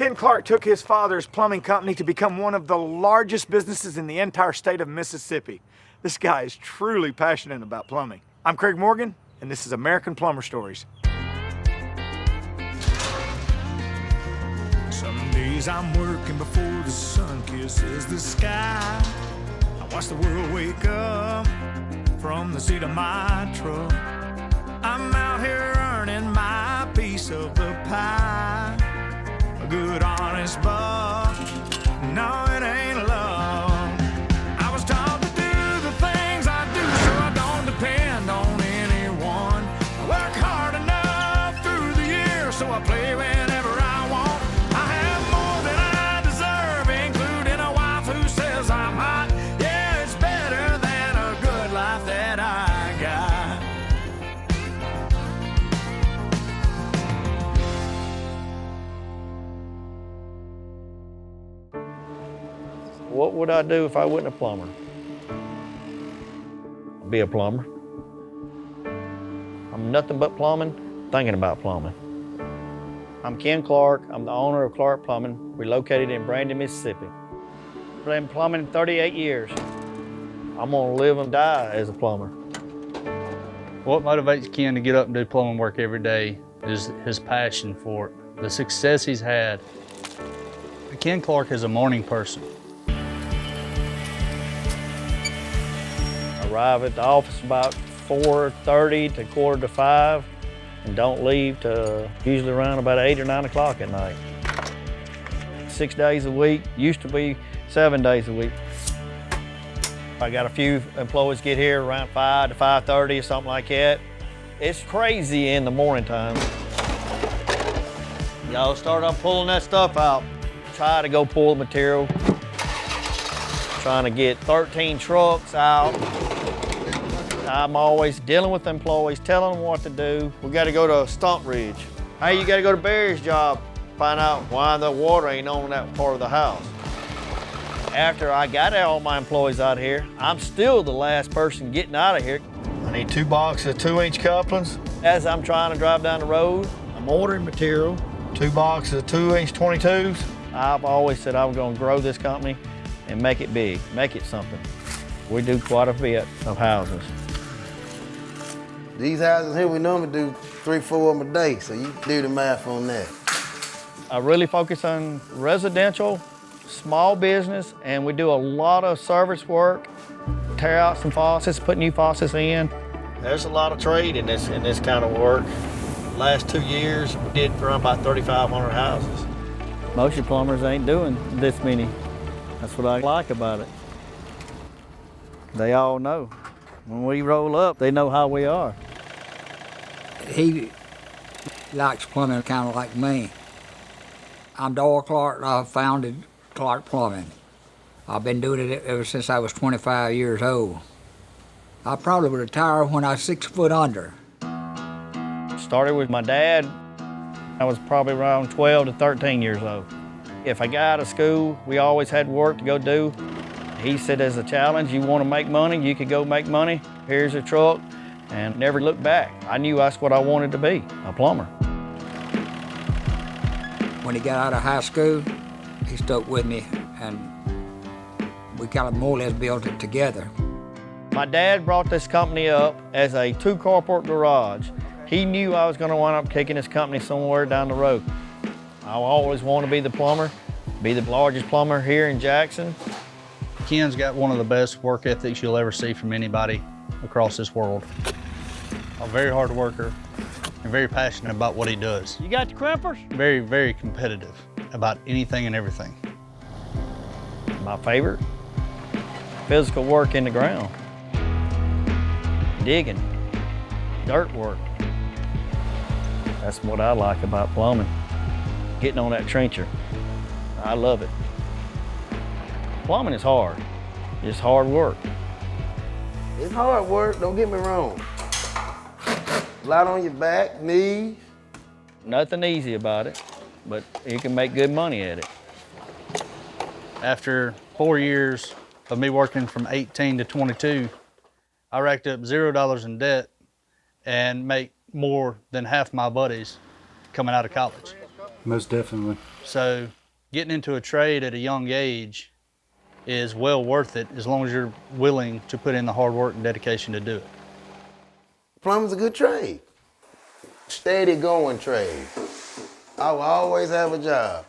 Ken Clark took his father's plumbing company to become one of the largest businesses in the entire state of Mississippi. This guy is truly passionate about plumbing. I'm Craig Morgan, and this is American Plumber Stories. Some days I'm working before the sun kisses the sky. I watch the world wake up from the seat of my truck. I'm out here earning my piece of the pie. A good honest buck, no it ain't love. I was taught to do the things I do so I don't depend on anyone. I work hard enough through the year so I play whenever I want. I have more than I deserve, including a wife who says I'm hot. Yeah, it's better than a good life that I got. What would I do if I wasn't a plumber? I'd be a plumber. I'm nothing but plumbing, thinking about plumbing. I'm Ken Clark. I'm the owner of Clark Plumbing. We're located in Brandon, Mississippi. I've been plumbing 38 years. I'm gonna live and die as a plumber. What motivates Ken to get up and do plumbing work every day is his passion for it, the success he's had. Ken Clark is a morning person. Arrive at the office about 4:30 to 4:45 and don't leave till usually around about 8 or 9 o'clock at night. 6 days a week, used to be 7 days a week. I got a few employees get here around 5 to 5:30 or something like that. It's crazy in the morning time. Y'all start up pulling that stuff out. Try to go pull the material. Trying to get 13 trucks out. I'm always dealing with employees, telling them what to do. We got to go to Stump Ridge. Hey, you got to go to Barry's job, find out why the water ain't on that part of the house. After I got all my employees out here, I'm still the last person getting out of here. I need 2 boxes of 2-inch couplings. As I'm trying to drive down the road, I'm ordering material, 2 boxes of 2-inch 22s. I've always said I was going to grow this company and make it big, make it something. We do quite a bit of houses. These houses here, we normally do 3-4 of them a day, so you do the math on that. I really focus on residential, small business, and we do a lot of service work, tear out some faucets, put new faucets in. There's a lot of trade in this kind of work. Last 2 years, we did around about 3,500 houses. Most of your plumbers ain't doing this many. That's what I like about it. They all know. When we roll up, they know how we are. He likes plumbing kind of like me. I'm Doyle Clark. I founded Clark Plumbing. I've been doing it ever since I was 25 years old. I probably would retire when I was 6 foot under. Started with my dad. I was probably around 12 to 13 years old. If I got out of school, we always had work to go do. He said, as a challenge, you want to make money, you could go make money. Here's a truck, and never looked back. I knew that's what I wanted to be, a plumber. When he got out of high school, he stuck with me, and we kind of more or less built it together. My dad brought this company up as a 2-carport garage. He knew I was going to wind up kicking this company somewhere down the road. I always wanted to be the plumber, be the largest plumber here in Jackson. Ken's got one of the best work ethics you'll ever see from anybody across this world. A very hard worker and very passionate about what he does. You got the crimpers? Very, very competitive about anything and everything. My favorite? Physical work in the ground. Digging, dirt work. That's what I like about plumbing. Getting on that trencher. I love it. Plumbing is hard. It's hard work. It's hard work, don't get me wrong. A lot on your back, knees. Nothing easy about it, but you can make good money at it. After 4 years of me working from 18 to 22, I racked up $0 in debt and make more than half my buddies coming out of college. Most definitely. So getting into a trade at a young age is well worth it as long as you're willing to put in the hard work and dedication to do it. Plumbing's a good trade. Steady going trade. I will always have a job.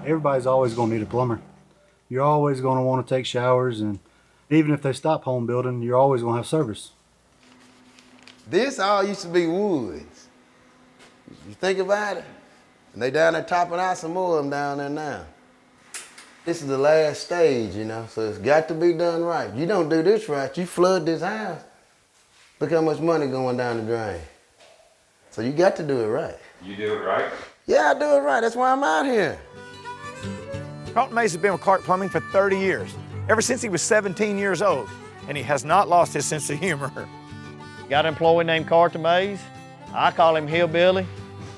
Everybody's always going to need a plumber. You're always going to want to take showers, and even if they stop home building, you're always going to have service. This all used to be woods. You think about it? And they down there topping out some more of them down there now. This is the last stage, you know, so it's got to be done right. If you don't do this right, you flood this house. Look how much money going down the drain. So you got to do it right. You do it right? Yeah, I do it right. That's why I'm out here. Carlton Mays has been with Clark Plumbing for 30 years, ever since he was 17 years old, and he has not lost his sense of humor. Got an employee named Carlton Mays. I call him Hillbilly,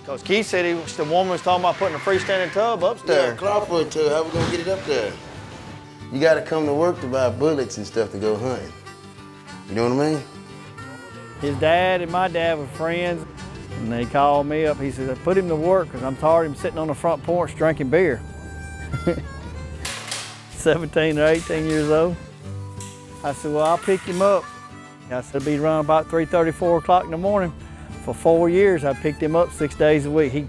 because Keith said the woman was talking about putting a freestanding tub upstairs. Yeah, Clark put it to how we gonna get it up there? You gotta come to work to buy bullets and stuff to go hunting. You know what I mean? His dad and my dad were friends, and they called me up. He said, put him to work, because I'm tired of him sitting on the front porch drinking beer. 17 or 18 years old. I said, well, I'll pick him up. I said, be around about 3:30, 4 o'clock in the morning. For 4 years, I picked him up 6 days a week. He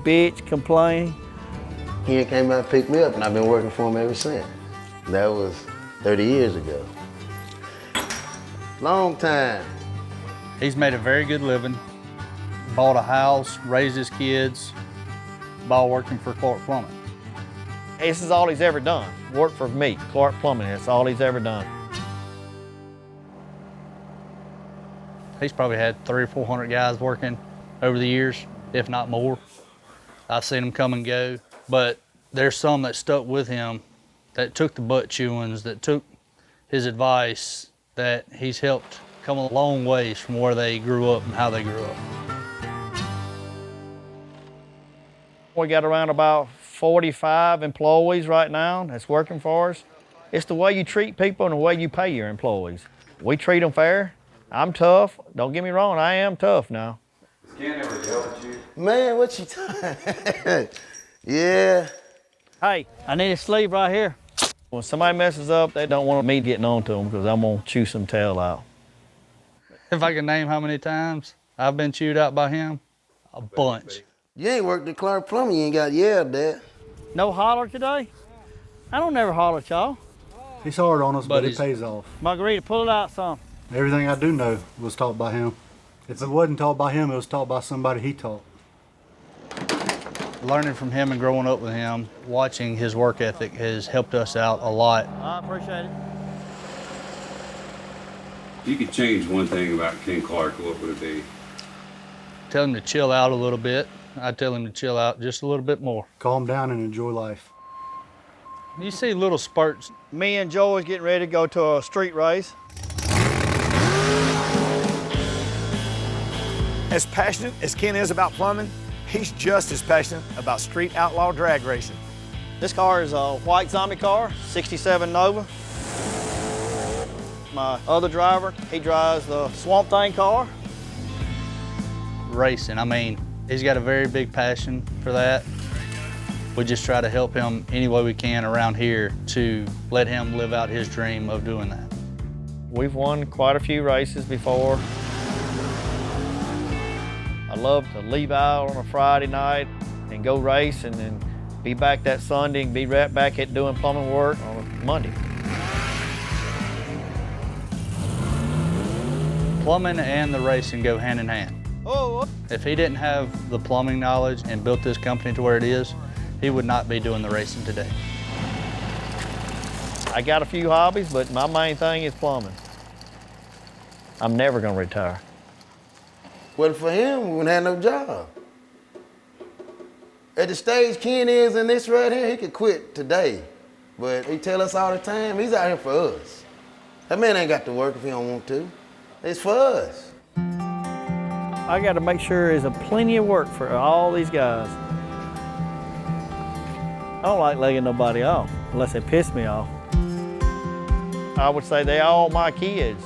bitched, complained. He came out and picked me up, and I've been working for him ever since. That was 30 years ago. Long time. He's made a very good living, bought a house, raised his kids, while working for Clark Plumbing. This is all he's ever done. Work for me, Clark Plumbing. That's all he's ever done. He's probably had 300 or 400 guys working over the years, if not more. I've seen him come and go, but there's some that stuck with him, that took the butt chewings, that took his advice, that he's helped come a long ways from where they grew up and how they grew up. We got around about 45 employees right now that's working for us. It's the way you treat people and the way you pay your employees. We treat them fair. I'm tough. Don't get me wrong, I am tough now. Ken ever yelled at you? Man, what you talking? Yeah. Hey, I need a sleeve right here. When somebody messes up, they don't want me getting on to them because I'm gonna chew some tail out. If I can name how many times I've been chewed out by him, a bunch. You ain't worked at Clark Plumbing, you ain't got yelled at. No holler today? I don't never holler at y'all. He's hard on us, but it he's- pays off. Margarita, pull it out some. Everything I do know was taught by him. If it wasn't taught by him, it was taught by somebody he taught. Learning from him and growing up with him, watching his work ethic has helped us out a lot. I appreciate it. If you could change one thing about Ken Clark, what would it be? Tell him to chill out a little bit. I tell him to chill out just a little bit more. Calm down and enjoy life. You see little spurts. Me and Joe is getting ready to go to a street race. As passionate as Ken is about plumbing, he's just as passionate about street outlaw drag racing. This car is a white zombie car, 67 Nova. My other driver, he drives the Swamp Thing car. Racing, I mean, he's got a very big passion for that. We just try to help him any way we can around here to let him live out his dream of doing that. We've won quite a few races before. I love to leave out on a Friday night and go race and then be back that Sunday and be right back at doing plumbing work on a Monday. Plumbing and the racing go hand in hand. Oh, If he didn't have the plumbing knowledge and built this company to where it is, he would not be doing the racing today. I got a few hobbies, but my main thing is plumbing. I'm never gonna retire. Wasn't for him, we wouldn't have no job. At the stage Ken is in this right here, he could quit today. But he tell us all the time, he's out here for us. That man ain't got to work if he don't want to. It's for us. I gotta make sure there's plenty of work for all these guys. I don't like legging nobody off, unless they piss me off. I would say they all my kids,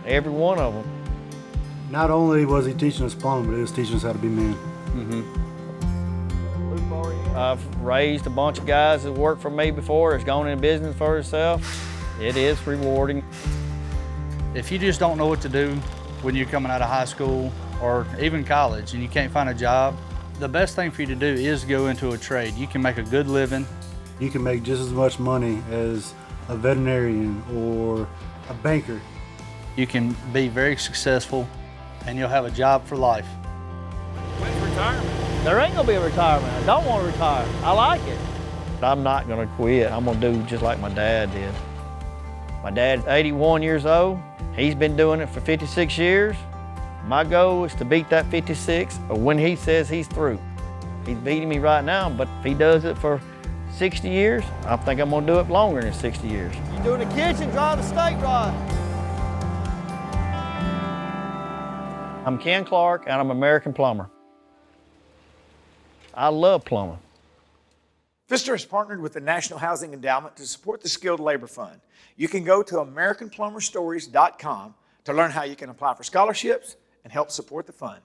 every one of them. Not only was he teaching us plumbing, but he was teaching us how to be men. I've raised a bunch of guys that worked for me before, that's gone into business for herself. It is rewarding. If you just don't know what to do when you're coming out of high school or even college and you can't find a job, the best thing for you to do is go into a trade. You can make a good living. You can make just as much money as a veterinarian or a banker. You can be very successful and you'll have a job for life. When's retirement? There ain't gonna be a retirement. I don't want to retire. I like it. I'm not gonna quit. I'm gonna do just like my dad did. My dad's 81 years old. He's been doing it for 56 years. My goal is to beat that 56 or when he says he's through. He's beating me right now, but if he does it for 60 years, I think I'm gonna do it longer than 60 years. You do it in the kitchen, drive the steak rod. I'm Ken Clark, and I'm American Plumber. I love plumbing. Pfister has partnered with the National Housing Endowment to support the Skilled Labor Fund. You can go to AmericanPlumberStories.com to learn how you can apply for scholarships and help support the fund.